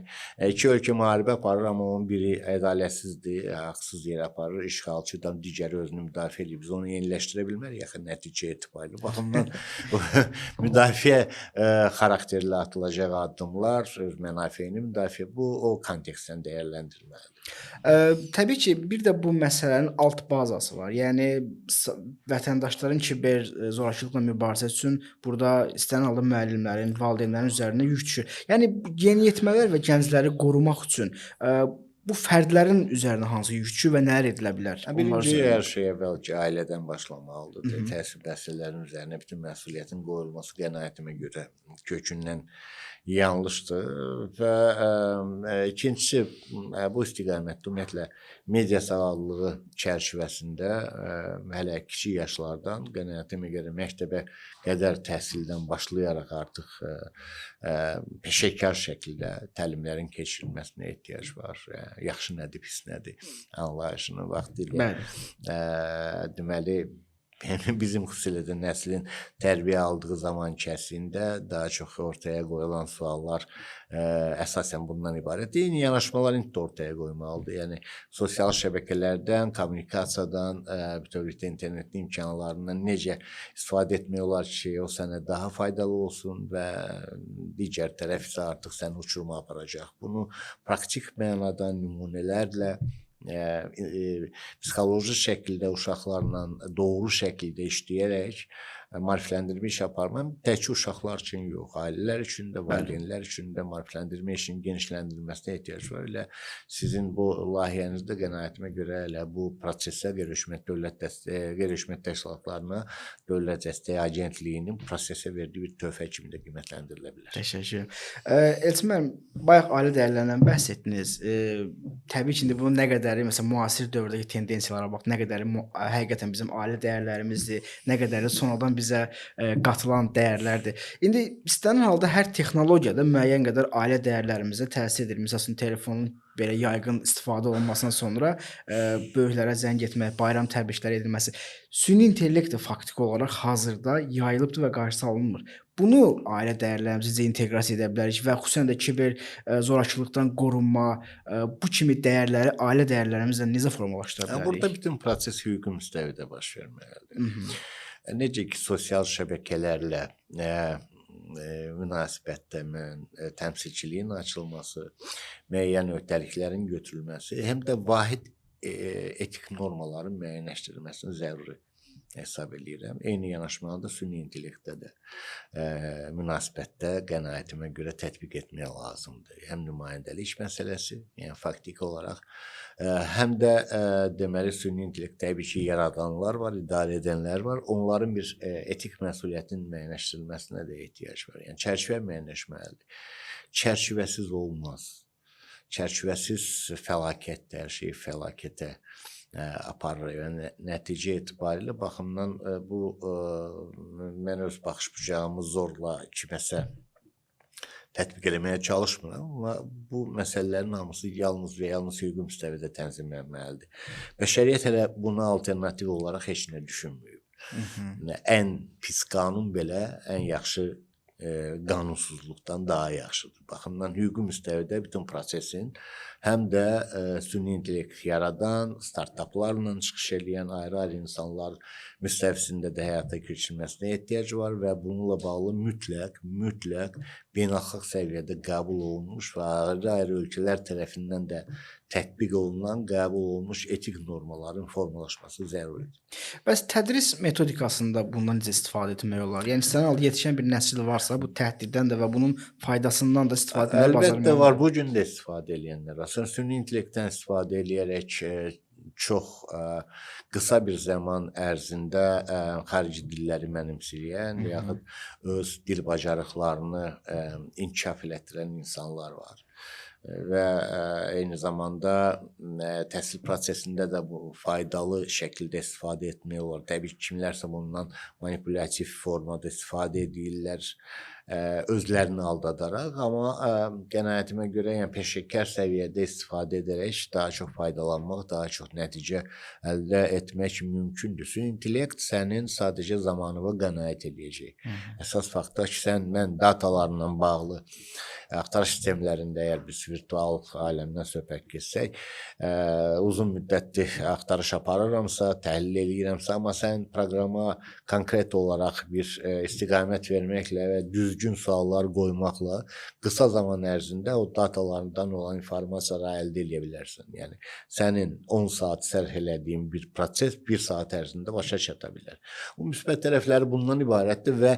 iki ölkə müharibə aparır, amma onun biri ədalətsizdir, haqsız yerə aparır, işğalçıdan digəri özünü müdafiə edir. Biz onu yeniləşdirə bilmərik axı nəticə etibarilə. Baxımdan müdafiə xarakterli atılacaq addımlar, öz mənafeyini müdafiə, bu o kontekstdən dəyərləndirilməlidir. Təbii ki, bir də bu məsələnin alt bazası var. Yəni vətəndaşların kiber zorakılıqla mübarizə üçün burada istənilən halda müəllimlərin, valideynlərin üzərinə yük düşür. Yəni yeniyetmələr və gəncləri qorumaq üçün bu fərdlərin üzərinə hansı yük düşür və nələr edilə bilər? Birinci hər şey əvvəl ki, ailədən başlamalıdır. Təhsil müəssisələrinin üzərinə bütün məsuliyyətin qoyulması qənaətimə görə kökündən yanlışdır və ikincisi bu istiqamətdə ümumiyyətlə media sağlamlığı çərçivəsində hələ kiçik yaşlardan qənaətimə görə məktəbə qədər təhsildən başlayaraq artıq peşəkar şəkildə təlimlərin keçirilməsinə ehtiyac var. Yaxşı nədir, pis nədir anlayışını vaxtilə deməli bizim xüsusilə də nəslin tərbiyə aldığı zaman kəsiyində daha çox ortaya qoyulan suallar əsasən bundan ibarət. Eyni yanaşmalar indi də ortaya qoymalıdır. Yəni sosial şəbəkələrdən, kommunikasiyadan, bütövlükdə internetin imkanlarından necə istifadə etmək olar ki, o sənə daha faydalı olsun və digər tərəf isə artıq səni uçuruma aparacaq. Bunu praktik mənada nümunələrlə psixoloji şəkildə uşaqlarla doğru şəkildə işləyərək maarifləndirmə işi aparmaq təkcə uşaqlar üçün yox, ailələr üçün də, valideynlər üçün də maarifləndirmə işinin genişləndirilməsinə ehtiyac var. Elə sizin bu layihənizdə qənaətimə görə elə bu prosesə qeyri-hökumət təşkilatlarına Dövlət Dəstək Agentliyinin prosesə verdiyi bir töhfə kimi də qiymətləndirilə bilər. Təşəkkür. Elçin müəllim, bayaq ailə dəyərlərindən bəhs etdiniz. Təbii ki, indi bunun nə qədəri məsələn müasir dövrdəki tendensiyalara bax, nə qədəri həqiqətən bizim ailə dəyərlərimizdir, nə qədəri sonradan bizə qatılan dəyərlərdir. İndi istənilən halda hər texnologiyada müəyyən qədər ailə dəyərlərimizə təsir edir. Məsələn, telefonun belə yayğın istifadə olunmasından sonra böyüklərə zəng etmək, bayram təbrikləri edilməsi, süni intellekt faktiki olaraq hazırda yayılıbdır və qarşısı alınmır. Bunu ailə dəyərlərimizə inteqrasiya edə bilərik və xüsusən də kiber zorakılıqdan qorunma, bu kimi dəyərləri ailə dəyərlərimizlə necə formalaşdıra bilərik? Burada bütün proses hüquqi müstəvidə baş verməlidir. Necə ki, sosial şəbəkələrlə münasibətdə təmsilçiliyin açılması, müəyyən öhdəliklərin götürülməsi, həm də vahid etik normaların müəyyənləşdirilməsini zəruri hesab edirəm. Eyni yanaşmanı da süni intellektdə də münasibətdə qənaətimə görə tətbiq etmək lazımdır. Həm nümayəndəlik məsələsi, yəni faktiki olaraq, həm də deməli süni intellekt təbii ki, yaradanlar var, idarə edənlər var. Onların bir etik məsuliyyətin müəyyənləşdirilməsinə də ehtiyac var. Yəni çərçivə müəyyənləşməlidir. Çərçivəsiz olmaz. Çərçivəsiz fəlakətdir, hər şey fəlakətə aparır. Yəni nəticə etibarilə baxımdan bu mən öz baxış bucağımı zorla kiməsə tətbiq eləməyə çalışmıram, amma bu məsələlərin hamısı yalnız və yalnız hüquqi müstəvidə tənzimlənməlidir. Bəşəriyyət hələ buna alternativ olaraq heç nə düşünməyib. Ən pis qanun belə ən yaxşı qanunsuzluqdan daha yaxşıdır. Baxımdan hüquqi müstəvidə bütün prosesin həm də süni intellekt yaradan, startaplarla çıxış edən ayrı-ayrı insanlar müstəvisində də həyata keçirilməsinə ehtiyac var və bununla bağlı mütləq beynəlxalq səviyyədə qəbul olunmuş və ayrı-ayrı ölkələr tərəfindən də tətbiq olunan, qəbul olunmuş etik normaların formalaşması zəruridir. Bəs tədris metodikasında bundan necə istifadə etmək olar? Yəni istənilən halda yetişən bir nəsil varsa, bu təhdiddən də və bunun faydasından da istifadə etməyə bacarmalıdır. Əlbəttə var, bu gün də istifadə edənlər var. Süni intellektdən istifadə edərək çox qısa bir zaman ərzində xarici dilləri mənimsəyən yaxud öz dil bacarıqlarını inkişaf elətdirən insanlar var. Və eyni zamanda təhsil prosesində də bu faydalı şəkildə istifadə etmək olar. Təbii ki, kimlərsə bundan manipulativ formada istifadə edirlər. özlərini aldadaraq, amma qənaətimə görə yəni peşəkar səviyyədə istifadə edərək daha çox faydalanmaq, daha çox nəticə əldə etmək mümkündür. Süni intellekt sənin sadəcə zamanını qənaət edəcək. Əsas faktor ki, mən datalarla bağlı axtarış sistemlərində əgər biz virtual aləmdən söhbət keçsək, uzun müddətli axtarış aparıramsa, təhlil edirəmsə, amma sən proqrama konkret olaraq bir istiqamət verməklə və düzgün suallar qoymaqla qısa zaman ərzində o datalardan olan informasiyaları əldə edə bilərsən. Yəni sənin 10 saat sərf elədiyin bir proses 1 saat ərzində başa çata bilər. Bu müsbət tərəfləri bundan ibarətdir və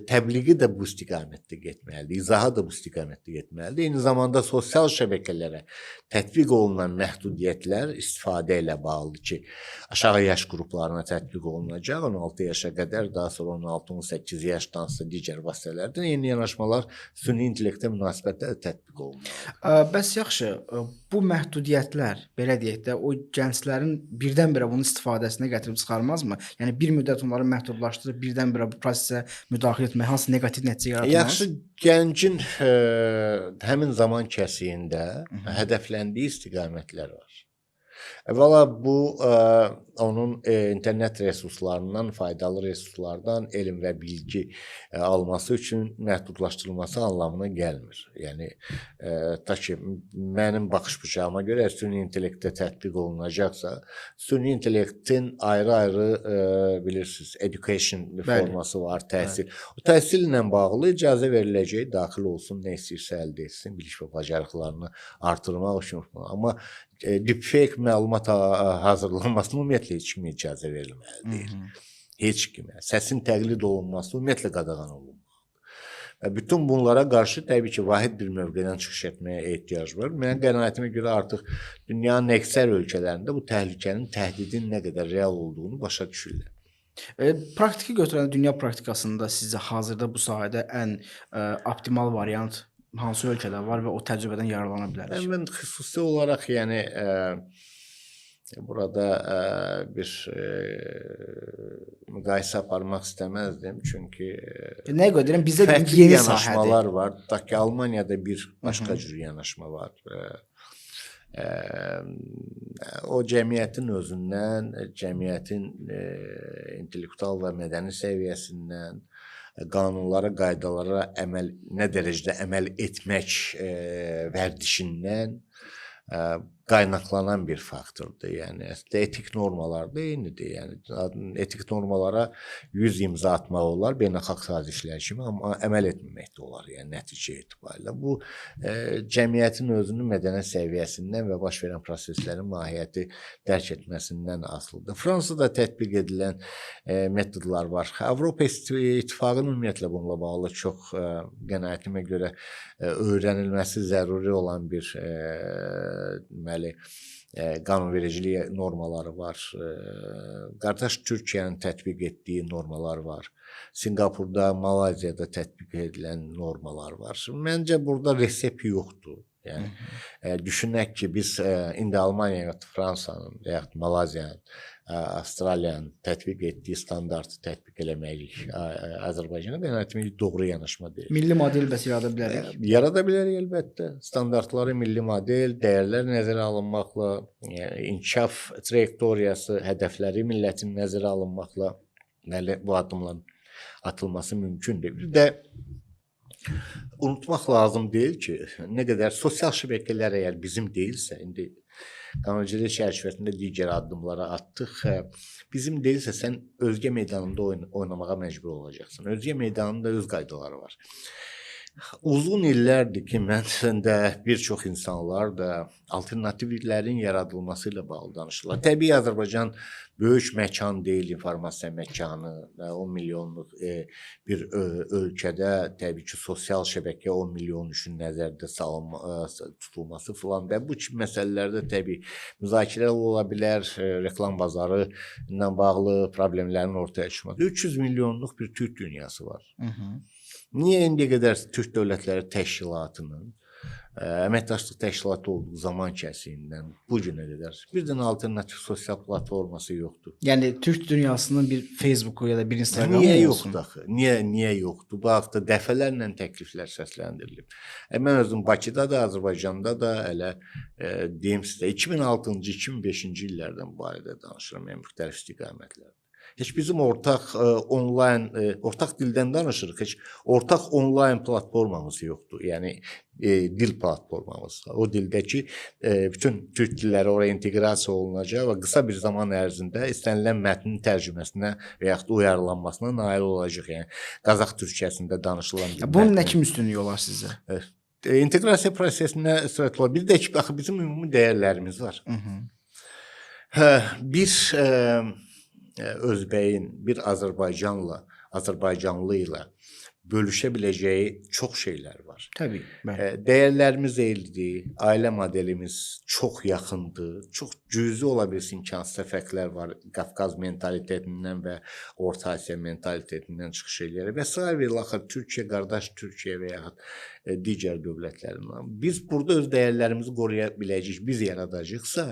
təbliği də bu istiqamətdə getməlidir, izahı da bu istiqamətdə getməlidir. Eyni zamanda sosial şəbəkələrə tətbiq olunan məhdudiyyətlər istifadə ilə bağlıdır ki, aşağı yaş qruplarına tətbiq olunacaq, 16 yaşa qədər, daha sonra 16-18 yaşdansa digər vasitələrdən yeni yanaşmalar süni intellektə münasibətdə də tətbiq olunmalıdır. Bəs yaxşı, bu məhdudiyyətlər, belə deyək də, o gənclərin birdən-birə bunun istifadəsinə gətirib çıxarmazmı? Yəni bir müddət onları məhdudlaşdırıb birdən-birə bu prosesə müdaxilə etmək hansı neqativ nəticə yaratmaz? Yaxşı, gəncin həmin zaman kəsiyində hədəfləndiyi istiqamətlər var. Əvvəla bu onun internet resurslarından, faydalı resurslardan elm və bilgi alması üçün məhdudlaşdırılması anlamına gəlmir. Yəni ta ki mənim baxış bucağıma görə süni intellektə tətbiq olunacaqsa, süni intellektin ayrı-ayrı bilirsiniz, education forması var, təhsil. O təhsillə bağlı icazə veriləcək, daxil olsun, nə istəyirsə əldə etsin, bilik və bacarıqlarını artırmaq üçün. Amma deepfake məlumat hazırlanmasına ümumiyyətlə heç kimə icazə verilməli deyil. Heç kimə. Səsin təqlid olunması ümumiyyətlə qadağan olunmalıdır. Və bütün bunlara qarşı təbii ki, vahid bir mövqedən çıxış etməyə ehtiyac var. Mənim qənaətimə görə artıq dünyanın əksər ölkələrində bu təhlükənin, təhdidin nə qədər real olduğunu başa düşürlər. Praktiki götürəndə dünya praktikasında sizcə hazırda bu sahədə ən optimal variant hansı ölkədə var və o təcrübədən yararlana bilərik? Mən xüsusi olaraq yəni burada bir müqayisə aparmaq istəməzdim. Çünki Nəyə görə deyirəm, bizdə fərqli yeni yanaşmalar sahədir. var. Tutaq ki, Almaniyada bir başqa cür yanaşma var. O cəmiyyətin özündən, cəmiyyətin intellektual və mədəni səviyyəsindən, qanunlara, qaydalara nə dərəcədə əməl etmək vərdişindən qaynaqlanan bir faktordur. Yəni əslində etik normalar da eynidir. Yəni etik normalara 100 imza atmaq olar beynəlxalq sazişlər kimi, amma əməl etməmək də olar, yəni nəticə etibarilə. Bu cəmiyyətin özünün mədəni səviyyəsindən və baş verən proseslərin mahiyyəti dərk etməsindən asılıdır. Fransada tətbiq edilən metodlar var. Avropa İttifaqının ümumiyyətlə bununla bağlı çox qənaətimə görə öyrənilməsi zəruri olan bir deməli qanunvericilik normaları var. Qardaş Türkiyənin tətbiq etdiyi normalar var. Singapurda, Malayziyada tətbiq edilən normalar var. Məncə burada resept yoxdur. Yəni düşünək ki, biz indi Almaniya, Fransanın və yaxud Malayziyanın, Avstraliyanın tətbiq etdiyi standartı tətbiq eləməyik. Azərbaycana qənaətimə doğru yanaşma deyil. Milli model bəs yarada bilərik. Yarada bilərik əlbəttə. Standartları, milli model, dəyərlər nəzərə alınmaqla, inkişaf trayektoriyası, hədəfləri millətin nəzərə alınmaqla bu addımların atılması mümkündür. Bir də unutmaq lazım deyil ki, nə qədər sosial şəbəkələr əgər bizim deyilsə, indi qanunvericilik çərçivəsində digər addımlara atdıq. Bizim deyilsə, sən özgə meydanında oynamağa məcbur olacaqsan. Özgə meydanında öz qaydaları var. Uzun illərdir ki, məndə bir çox insanlar da alternativlərin yaradılması ilə bağlı danışırlar. Təbii Azərbaycan böyük məkan deyil, informasiya məkanı, 10 milyonluq bir ölkədə təbii ki, sosial şəbəkə 10 milyon üçün nəzərdə tutulması filan və bu kimi məsələlərdə təbii müzakirələr ola bilər, reklam bazarı ilə bağlı problemlərin ortaya çıxması. 300 milyonluq bir Türk dünyası var. Niyə indiyə qədər Türk Dövlətləri Təşkilatının əməkdaşlıq təşkilatı olduğu zaman kəsiyindən bu günə qədər bir dənə alternativ sosial platforması yoxdur. Yəni Türk dünyasının bir Facebooku ya da bir Instagramı Niyə olsun? yoxdur axı? Niyə yoxdur? Bu haqda dəfələrlə təkliflər səsləndirilib. Mən özüm Bakıda da, Azərbaycanda da elə deyim sizə 2006-cı, 2005-ci illərdən bu barədə danışıram, yəni müxtəlif istiqamətlərdə. Heç bizim ortaq onlayn, ortaq dildən danışırıq, heç ortaq onlayn platformamız yoxdur. Yəni dil platformamız. O dildəki bütün türk dilləri oraya inteqrasiya olunacaq və qısa bir zaman ərzində istənilən mətnin tərcüməsinə və yaxud da uyarlanmasına nail olacaq. Yəni Qazax türkçəsində danışılan bir Bunun nə kimi üstünlüyü olar sizcə? inteqrasiya prosesinə sürət olar. Bir də ki, baxın bizim ümumi dəyərlərimiz var. Bir Özbəyin, bir Azərbaycanlı ilə bölüşə biləcəyi çox şeylər var. Təbii, bəli. Dəyərlərimiz eynidir, ailə modelimiz çox yaxındır, çox cüzi ola bilsin ki, hansısa fərqlər var, Qafqaz mentalitetindən və Orta Asiya mentalitetindən çıxış eləyərək və s. və ilaxır Türkiyə, qardaş Türkiyə və yaxud digər dövlətlərindən. Biz burada öz dəyərlərimizi qoruya biləcəyik, biz yaradacaqsa,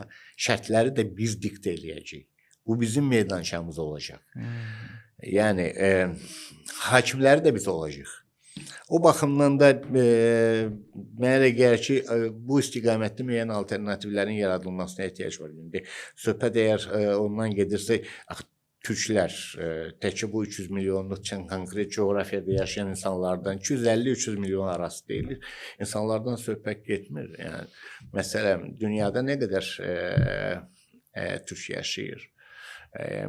şərtləri də biz diktə eləyəcəyik. Bu bizim meydançamız olacaq. Yəni hakimləri də biz olacaq. O baxımdan da mənə elə gəlir ki, bu istiqamətdə müəyyən alternativlərin yaradılmasına ehtiyac var. İndi söhbət əgər ondan gedirsə, türklər təkcə bu 300 milyonluq konkret coğrafiyada yaşayan insanlardan 250-300 milyon arası deyilir. İnsanlardan söhbət getmir. Yəni məsələn, dünyada nə qədər türk yaşayır?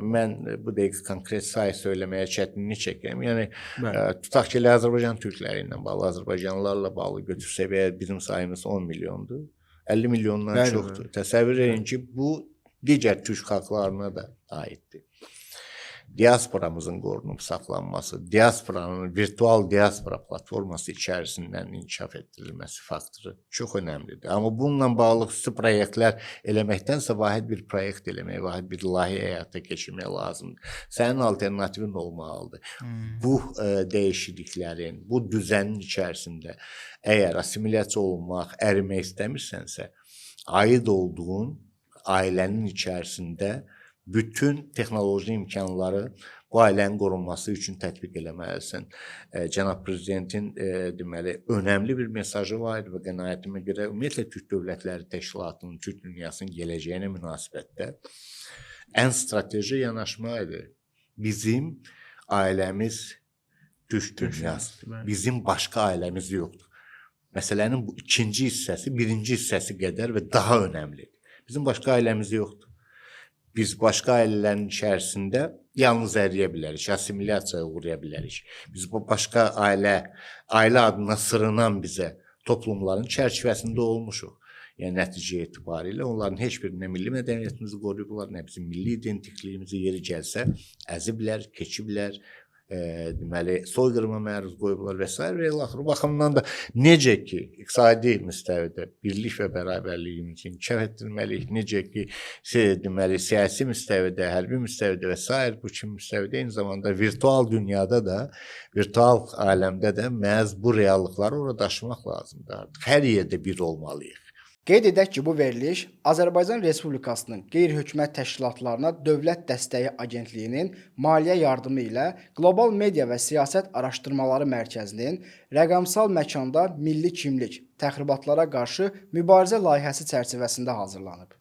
Mən bu dəqiq konkret sayı söyləməyə çətinlik çəkirəm. Yəni tutaq ki, Azərbaycan türkləri ilə bağlı, Azərbaycanlılarla bağlı götürsək və bizim sayımız 10 milyondur. 50 milyondan çoxdur. Təsəvvür edin ki, bu digər türk xalqlarına da aiddir. Diasporamızın qorunub saxlanması, diasporanın virtual diaspora platforması içərisindən inkişaf etdirilməsi faktoru çox önəmlidir. Amma bununla bağlı xüsusi proyektlər eləməkdənsə vahid bir proyekt eləmək, vahid bir layihə həyata keçirmək lazımdır. Sənin alternativin olmalıdır. Bu dəyişikliklərin, bu düzənin içərisində əgər assimilyasiya olunmaq, ərimək istəmirsənsə, aid olduğun ailənin içərisində bütün texnoloji imkanları bu ailənin qorunması üçün tətbiq eləməlisən. Cənab Prezidentin deməli, önəmli bir mesajı var və qənaətimə görə ümumiyyətlə Türk Dövlətləri Təşkilatının, Türk dünyasının gələcəyinə münasibətdə ən strateji yanaşma idi. Bizim ailəmiz Türk dünyasıdır. Bizim başqa ailəmiz yoxdur. Məsələnin bu ikinci hissəsi, birinci hissəsi qədər və daha önəmlidir. Bizim başqa ailəmiz yoxdur. Biz başqa ailələrin içərisində yalnız əriyə bilərik, assimilyasiyaya uğraya bilərik. Biz bu başqa ailə adına sırınan bizə toplumların çərçivəsində olmuşuq. Yəni nəticə etibarilə onların heç bir nə milli mədəniyyətimizi qoruyublar, nə bizim milli identikliyimizi yeri gəlsə əziblər, keçiblər. Deməli, soyqırıma məruz qoyublar və s. və ilaxır. Baxımdan da necə ki, iqtisadi müstəvidə birlik və bərabərliyimizi inkişaf etdirməliyik, necə ki, deməli, siyasi müstəvidə, hərbi müstəvidə və s. bu kimi müstəvidə eyni zamanda virtual dünyada da, virtual aləmdə də məhz bu reallıqları orada daşımaq lazımdır artıq. Hər yerdə bir olmalıyıq. Qeyd edək ki, bu veriliş Azərbaycan Respublikasının qeyri-hökumət təşkilatlarına Dövlət Dəstəyi Agentliyinin maliyyə yardımı ilə Qlobal Media və Siyasət Araşdırmaları Mərkəzinin rəqəmsal məkanda milli kimlik, təxribatlara qarşı mübarizə layihəsi çərçivəsində hazırlanıb.